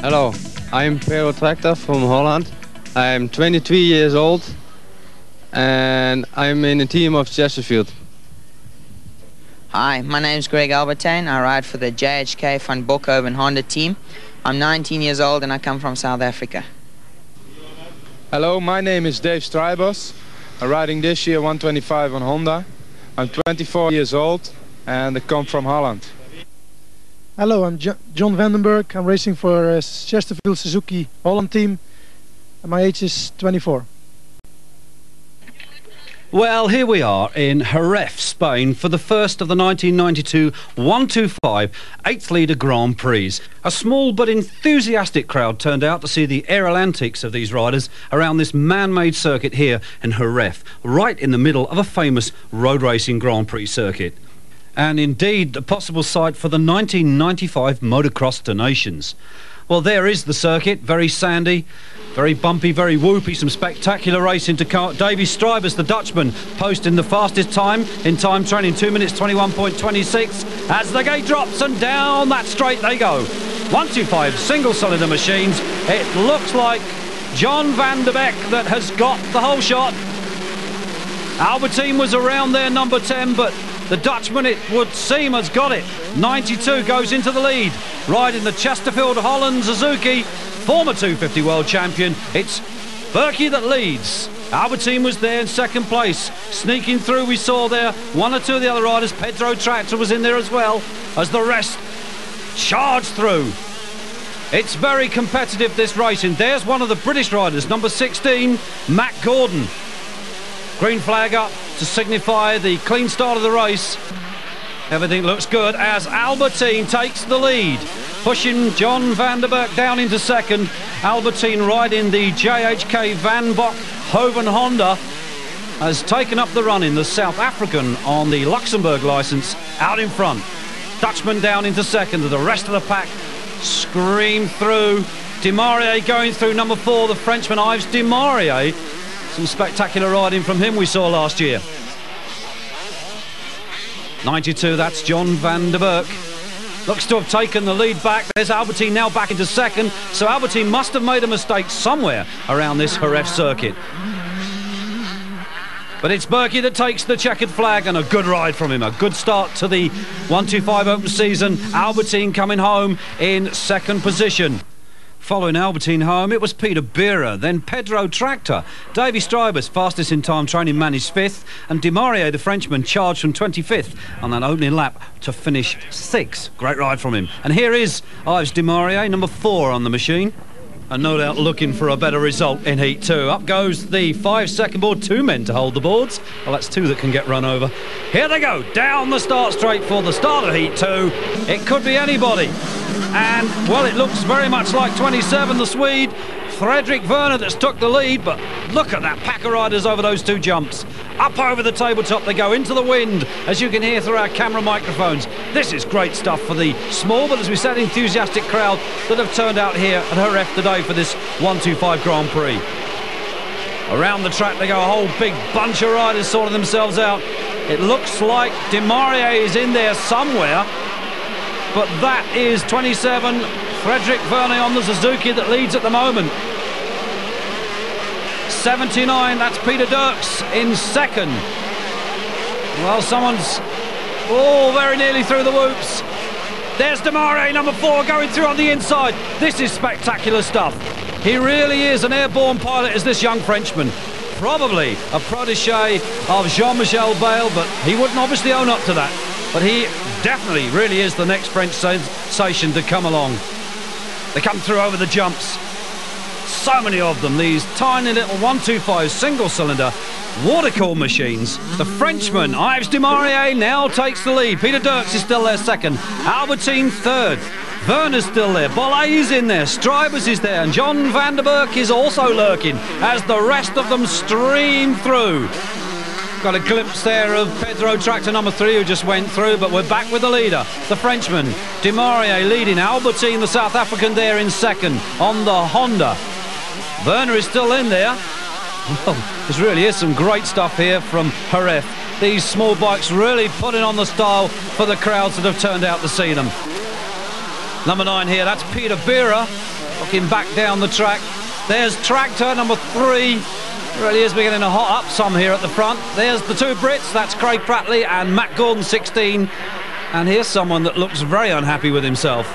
Hello, I'm Pedro Tractor from Holland. I'm 23 years old and I'm in a team of Chesterfield. Hi, my name is Greg Albertine. I ride for the JHK van Bokhoven Honda team. I'm 19 years old and I come from South Africa. Hello, my name is Dave Strybos. I'm riding this year 125 on Honda. I'm 24 years old and I come from Holland. Hello, I'm John Vandenberg. I'm racing for Chesterfield Suzuki Holland team and my age is 24. Well, here we are in Jerez, Spain for the first of the 1992 125 8th Leader Grand Prix. A small but enthusiastic crowd turned out to see the aerial antics of these riders around this man-made circuit here in Jerez, right in the middle of a famous road racing Grand Prix circuit. And indeed, a possible site for the 1995 Motocross Donations. Well, there is the circuit, very sandy, very bumpy, very whoopy, some spectacular racing to come. Davy Strybus, the Dutchman, posting the fastest time in time training, 2 minutes 21.26, as the gate drops and down that straight they go. 125 single cylinder machines. It looks like John van der Beek that has got the whole shot. Albertine was around there, number 10, but the Dutchman, it would seem, has got it. 92 goes into the lead, riding the Chesterfield Holland Suzuki, former 250 world champion. It's Berkey that leads. Albertine was there in second place. Sneaking through, we saw there one or two of the other riders. Pedro Tractor was in there as well, as the rest charged through. It's very competitive, this racing. There's one of the British riders, number 16, Matt Gordon. Green flag up to signify the clean start of the race. Everything looks good as Albertine takes the lead, pushing John van der Beek down into second. Albertine, riding the JHK Van Bokhoven Honda, has taken up the run in the South African on the Luxembourg licence, out in front. Dutchman down into second, the rest of the pack scream through. Demaria going through, number 4, the Frenchman Yves Demaria. Some spectacular riding from him we saw last year. 92, that's John van der Beek. Looks to have taken the lead back. There's Albertine now back into second. So Albertine must have made a mistake somewhere around this Jerez circuit. But it's Berkey that takes the checkered flag, and a good ride from him. A good start to the 125 Open season. Albertine coming home in second position. Following Albertine home, it was Peter Bera, then Pedro Tractor. Davy Strybus, fastest in time training, managed 5th, and Demaria, the Frenchman, charged from 25th on that opening lap to finish 6th. Great ride from him. And here is Yves Demaria, number 4 on the machine, and no doubt looking for a better result in Heat 2. Up goes the 5-second board, 2 men to hold the boards. Well, that's 2 that can get run over. Here they go, down the start straight for the start of Heat 2. It could be anybody. And, well, it looks very much like 27, the Swede, Fredrik Werner, that's took the lead, but look at that pack of riders over those 2 jumps. Up over the tabletop they go, into the wind, as you can hear through our camera microphones. This is great stuff for the small, but as we said, enthusiastic crowd that have turned out here at Jerez today for this 125 Grand Prix. Around the track they go, a whole big bunch of riders sorting themselves out. It looks like Demaria is in there somewhere, but that is 27, Fredrik Werner on the Suzuki that leads at the moment. 79, that's Peter Dirks in second. Well, someone's very nearly through the whoops. There's Demaria, number 4, going through on the inside. This is spectacular stuff. He really is an airborne pilot, is this young Frenchman. Probably a protege of Jean-Michel Bayle, but he wouldn't obviously own up to that. But he definitely really is the next French sensation to come along. They come through over the jumps. So many of them, these tiny little 125 single-cylinder water-cooled machines. The Frenchman, Yves Demaria, now takes the lead. Peter Dirks is still there second. Albertine third. Werner's still there. Bollet's in there. Strybus is there. And John van der Beek is also lurking as the rest of them stream through. Got a glimpse there of Pedro Tractor, number 3, who just went through, but we're back with the leader, the Frenchman. Demaria leading. Albertine, the South African, there in second on the Honda. Werner is still in there. Well, there really is some great stuff here from Jerez. These small bikes really putting on the style for the crowds that have turned out to see them. Number 9 here, that's Peter Bera. looking back down the track. There's Tractor, number 3. Really is beginning to hot up some here at the front. There's the 2 Brits, that's Craig Prattley and Matt Gordon, 16. And here's someone that looks very unhappy with himself.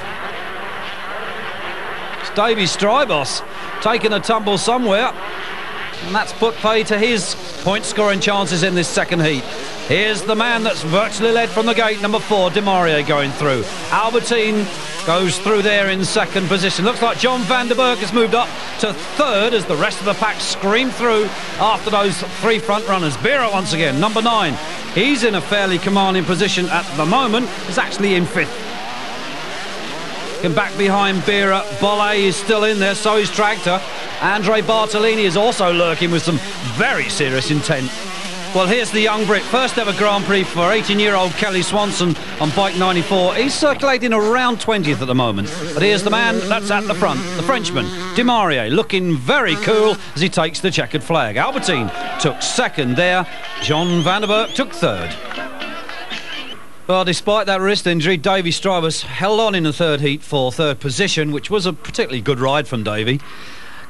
It's Davy Strybos, taking a tumble somewhere. And that's put pay to his point-scoring chances in this second heat. Here's the man that's virtually led from the gate, number 4, Demaria, going through. Albertine goes through there in second position. Looks like John van der Berg has moved up to 3rd as the rest of the pack scream through after those 3 front runners. Bira once again, number 9. He's in a fairly commanding position at the moment. He's actually in 5th. And back behind Bira, Bolle is still in there, so is Tractor. Andre Bartolini is also lurking with some very serious intent. Well, here's the young Brit, first ever Grand Prix for 18-year-old Kelly Swanson on bike 94. He's circulating around 20th at the moment. But here's the man that's at the front, the Frenchman, Demaria, looking very cool as he takes the checkered flag. Albertine took 2nd there. John van der Berg took 3rd. Well, despite that wrist injury, Davy Strybos held on in the 3rd heat for 3rd position, which was a particularly good ride from Davy.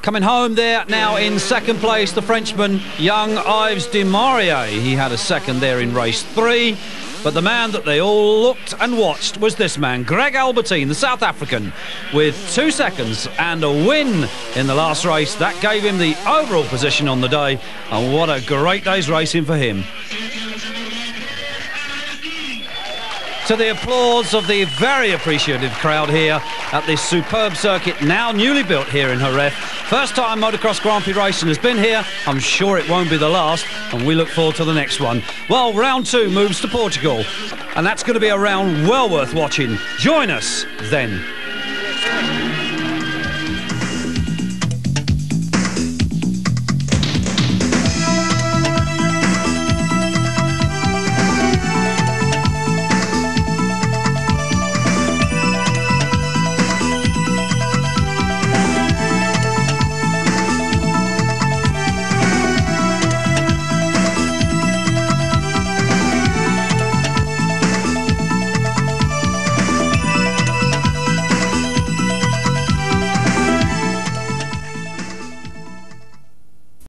Coming home there now in 2nd place, the Frenchman, young Yves Demaria. He had a 2nd there in race 3. But the man that they all looked and watched was this man, Greg Albertine, the South African, with 2 seconds and a win in the last race. That gave him the overall position on the day. And what a great day's racing for him. To the applause of the very appreciative crowd here at this superb circuit, now newly built here in Jerez. First time Motocross Grand Prix racing has been here. I'm sure it won't be the last, and we look forward to the next one. Well, round 2 moves to Portugal, and that's going to be a round well worth watching. Join us then.